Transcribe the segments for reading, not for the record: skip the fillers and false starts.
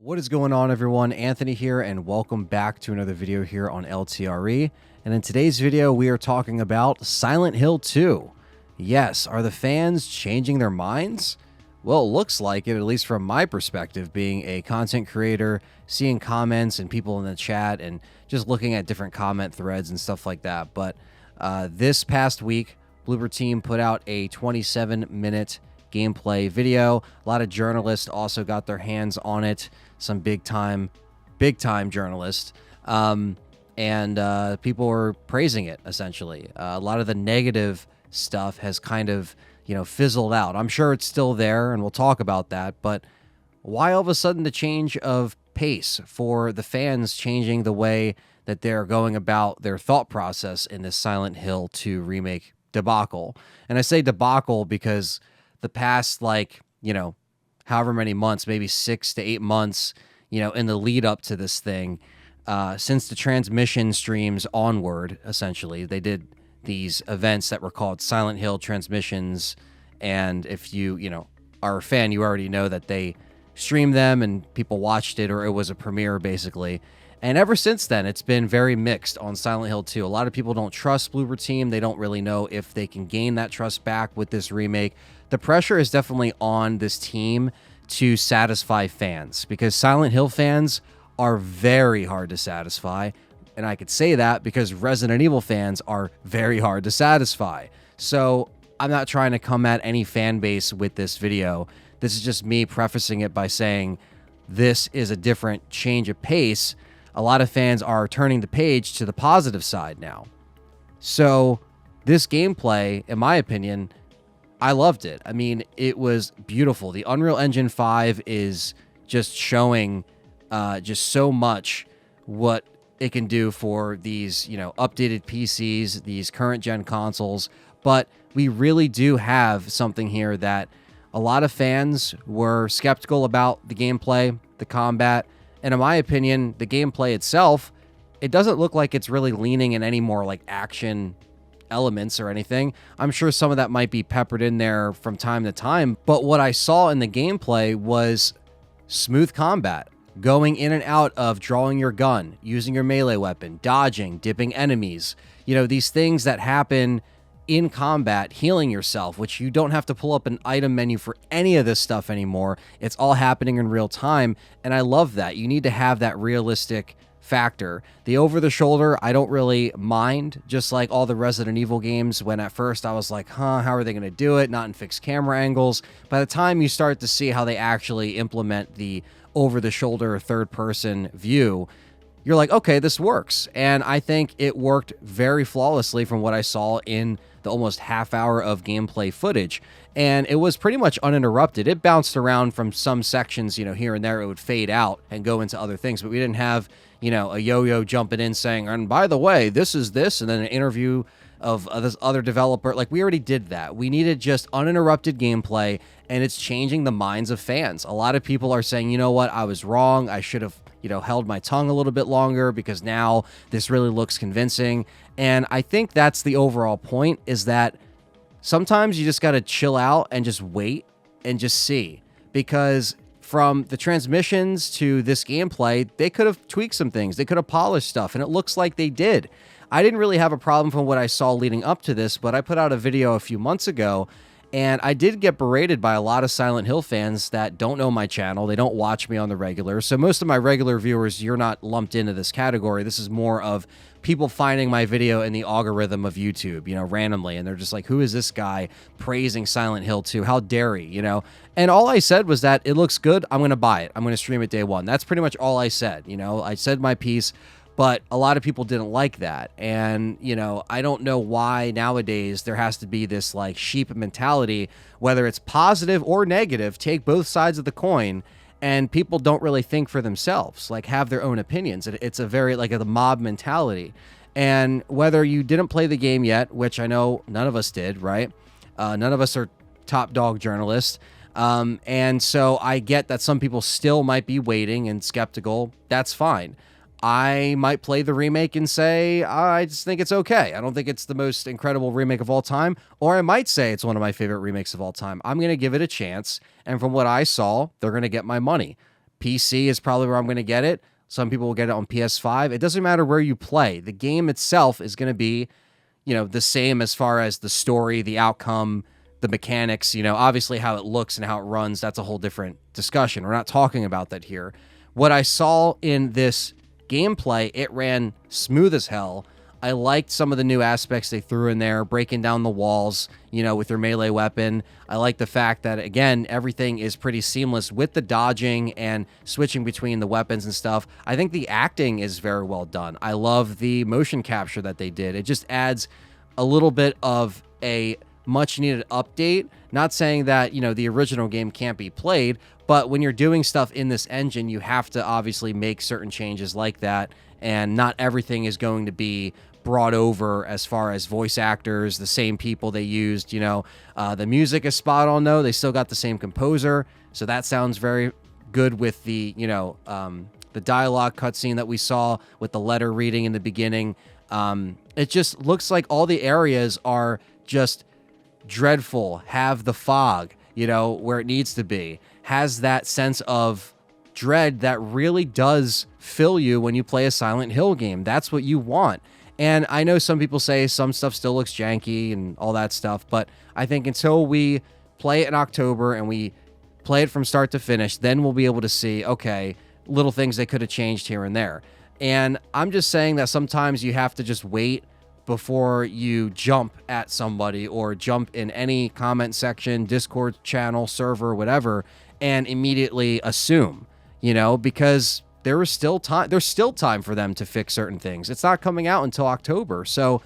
What is going on, everyone? Anthony here, and welcome back to another video here on LTRE. And in today's video, we are talking about Silent Hill 2. Yes, are the fans changing their minds? Well, it looks like it, at least from my perspective, being a content creator, seeing comments and people in the chat, and just looking at different comment threads and stuff like that. But this past week, Bloober Team put out a 27-minute gameplay video. A lot of journalists also got their hands on it. Some big time journalists. And people were praising it, essentially. A lot of the negative stuff has kind of, fizzled out. I'm sure it's still there, and we'll talk about that. But why all of a sudden the change of pace for the fans changing the way that they're going about their thought process in this Silent Hill 2 remake debacle? And I say debacle because the past, however many months, maybe 6 to 8 months, in the lead up to this thing, since the transmission streams onward, essentially, they did these events that were called Silent Hill transmissions. And if you, are a fan, you already know that they streamed them and people watched it, or it was a premiere, basically. And ever since then, it's been very mixed on Silent Hill 2. A lot of people don't trust Bloober Team. They don't really know if they can gain that trust back with this remake. The pressure is definitely on this team to satisfy fans, because Silent Hill fans are very hard to satisfy. And I could say that because Resident Evil fans are very hard to satisfy. So I'm not trying to come at any fan base with this video. This is just me prefacing it by saying this is a different change of pace. A lot of fans are turning the page to the positive side now. So this gameplay, in my opinion, I loved it. I mean, it was beautiful. The Unreal Engine 5 is just showing just so much what it can do for these, updated PCs, these current gen consoles. But we really do have something here that a lot of fans were skeptical about: the gameplay, the combat. And in my opinion, the gameplay itself, it doesn't look like it's really leaning in any more like action elements or anything. I'm sure some of that might be peppered in there from time to time, but what I saw in the gameplay was smooth combat, going in and out of drawing your gun, using your melee weapon, dodging, dipping enemies, these things that happen in combat, healing yourself, which you don't have to pull up an item menu for any of this stuff anymore. It's all happening in real time, and I love that. You need to have that realistic factor. The over-the-shoulder, I don't really mind, just like all the Resident Evil games, when at first I was like, how are they going to do it? Not in fixed camera angles. By the time you start to see how they actually implement the over-the-shoulder third-person view, you're like, okay, this works. And I think it worked very flawlessly from what I saw in the almost half hour of gameplay footage. And it was pretty much uninterrupted. It bounced around from some sections, here and there. It would fade out and go into other things. But we didn't have, a yo-yo jumping in saying, and by the way, this is this, and then an interview of this other developer. Like, we already did that. We needed just uninterrupted gameplay, and it's changing the minds of fans. A lot of people are saying, you know what, I was wrong. I should have, held my tongue a little bit longer, because now this really looks convincing. And I think that's the overall point, is that sometimes you just got to chill out and just wait and just see. Because from the transmissions to this gameplay, they could have tweaked some things. They could have polished stuff, and it looks like they did. I didn't really have a problem from what I saw leading up to this, but I put out a video a few months ago, and I did get berated by a lot of Silent Hill fans that don't know my channel. They don't watch me on the regular. So most of my regular viewers, you're not lumped into this category. This is more of people finding my video in the algorithm of YouTube, randomly. And they're just like, who is this guy praising Silent Hill 2? How dare he, And all I said was that it looks good. I'm going to buy it. I'm going to stream it day one. That's pretty much all I said. I said my piece. But a lot of people didn't like that. And, I don't know why nowadays there has to be this like sheep mentality, whether it's positive or negative, take both sides of the coin. And people don't really think for themselves, like have their own opinions. It's a very like the mob mentality. And whether you didn't play the game yet, which I know none of us did, right? None of us are top dog journalists. And so I get that some people still might be waiting and skeptical. That's fine. I might play the remake and say, I just think it's okay. I don't think it's the most incredible remake of all time. Or I might say it's one of my favorite remakes of all time. I'm going to give it a chance. And from what I saw, they're going to get my money. PC is probably where I'm going to get it. Some people will get it on PS5. It doesn't matter where you play. The game itself is going to be, the same as far as the story, the outcome, the mechanics, obviously how it looks and how it runs. That's a whole different discussion. We're not talking about that here. What I saw in this gameplay, it ran smooth as hell. I liked some of the new aspects they threw in there, breaking down the walls, with your melee weapon. I like the fact that, again, everything is pretty seamless with the dodging and switching between the weapons and stuff. I think the acting is very well done. I love the motion capture that they did. It just adds a little bit of a much needed update. Not saying that, the original game can't be played, but when you're doing stuff in this engine, you have to obviously make certain changes like that. And not everything is going to be brought over as far as voice actors, the same people they used. The music is spot on, though. They still got the same composer, so that sounds very good with the the dialogue cutscene that we saw with the letter reading in the beginning. It just looks like all the areas are just dreadful, have the fog, where it needs to be, has that sense of dread that really does fill you when you play a Silent Hill game. That's what you want. And I know some people say some stuff still looks janky and all that stuff, but I think until we play it in October and we play it from start to finish, then we'll be able to see, okay, little things they could have changed here and there. And I'm just saying that sometimes you have to just wait before you jump at somebody or jump in any comment section, Discord channel, server, whatever, and immediately assume, because there's still time for them to fix certain things. It's not coming out until October. So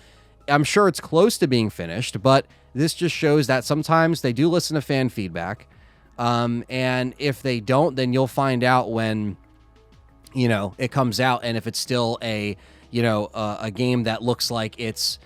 I'm sure it's close to being finished, but this just shows that sometimes they do listen to fan feedback. And if they don't, then you'll find out when, it comes out. And if it's still a game that looks like it's,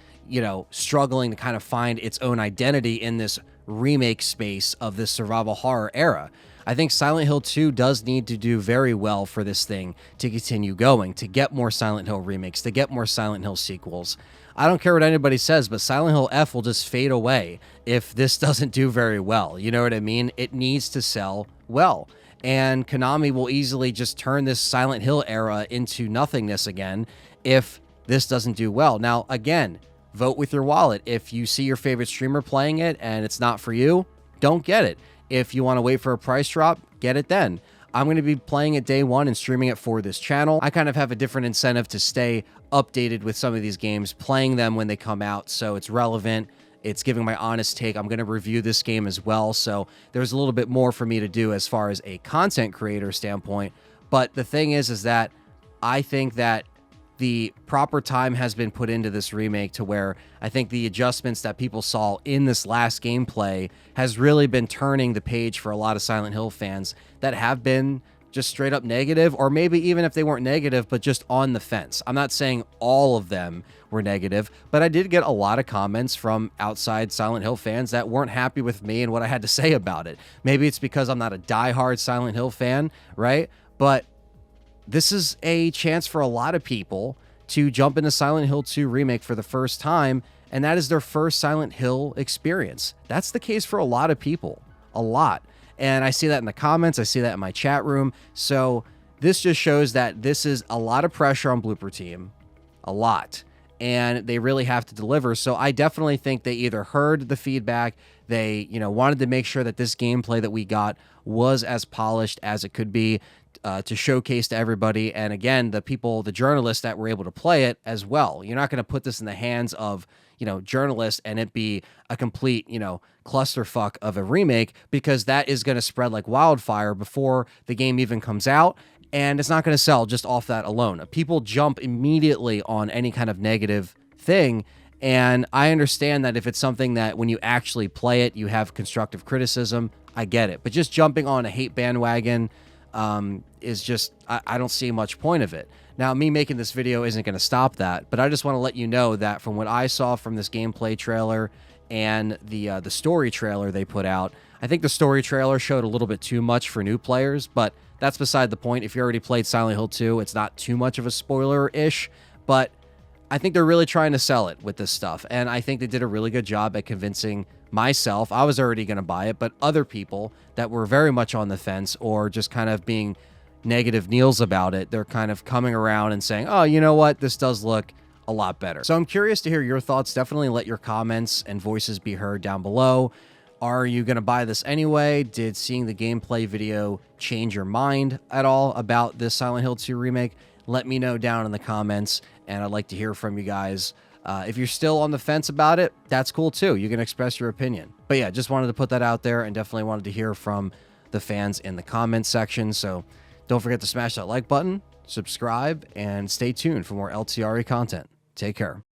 struggling to kind of find its own identity in this remake space of this survival horror era. I think Silent Hill 2 does need to do very well for this thing to continue going, to get more Silent Hill remakes, to get more Silent Hill sequels. I don't care what anybody says, but Silent Hill F will just fade away if this doesn't do very well. You know what I mean? It needs to sell well. And Konami will easily just turn this Silent Hill era into nothingness again if this doesn't do well. Now, again, vote with your wallet. If you see your favorite streamer playing it and it's not for you, don't get it. If you want to wait for a price drop, get it then. I'm going to be playing it day one and streaming it for this channel. I kind of have a different incentive to stay updated with some of these games, playing them when they come out, so it's relevant. It's giving my honest take. I'm going to review this game as well, so there's a little bit more for me to do as far as a content creator standpoint. But the thing is that I think that the proper time has been put into this remake to where I think the adjustments that people saw in this last gameplay has really been turning the page for a lot of Silent Hill fans that have been just straight up negative, or maybe even if they weren't negative, but just on the fence. I'm not saying all of them were negative, but I did get a lot of comments from outside Silent Hill fans that weren't happy with me and what I had to say about it. Maybe it's because I'm not a diehard Silent Hill fan, right? But this is a chance for a lot of people to jump into Silent Hill 2 Remake for the first time, and that is their first Silent Hill experience. That's the case for a lot of people. A lot. And I see that in the comments. I see that in my chat room. So this just shows that this is a lot of pressure on Blooper Team. A lot. And they really have to deliver. So I definitely think they either heard the feedback, they, wanted to make sure that this gameplay that we got was as polished as it could be, to showcase to everybody. And again, the journalists that were able to play it as well. You're not going to put this in the hands of, journalists and it be a complete, clusterfuck of a remake, because that is going to spread like wildfire before the game even comes out. And it's not going to sell just off that alone. People jump immediately on any kind of negative thing. And I understand that if it's something that when you actually play it, you have constructive criticism, I get it. But just jumping on a hate bandwagon, is just, I don't see much point of it. Now, me making this video isn't going to stop that, but I just want to let you know that from what I saw from this gameplay trailer and the story trailer they put out, I think the story trailer showed a little bit too much for new players, but that's beside the point. If you already played Silent Hill 2, it's not too much of a spoiler-ish, but I think they're really trying to sell it with this stuff, and I think they did a really good job at convincing myself. I was already going to buy it, but other people that were very much on the fence or just kind of being, negative Neils about it, they're kind of coming around and saying, oh, you know what? This does look a lot better. So I'm curious to hear your thoughts. Definitely let your comments and voices be heard down below. Are you going to buy this anyway? Did seeing the gameplay video change your mind at all about this Silent Hill 2 remake? Let me know down in the comments, and I'd like to hear from you guys. If you're still on the fence about it, that's cool too. You can express your opinion. But yeah, just wanted to put that out there, and definitely wanted to hear from the fans in the comments section. So don't forget to smash that like button, subscribe, and stay tuned for more LTRE content. Take care.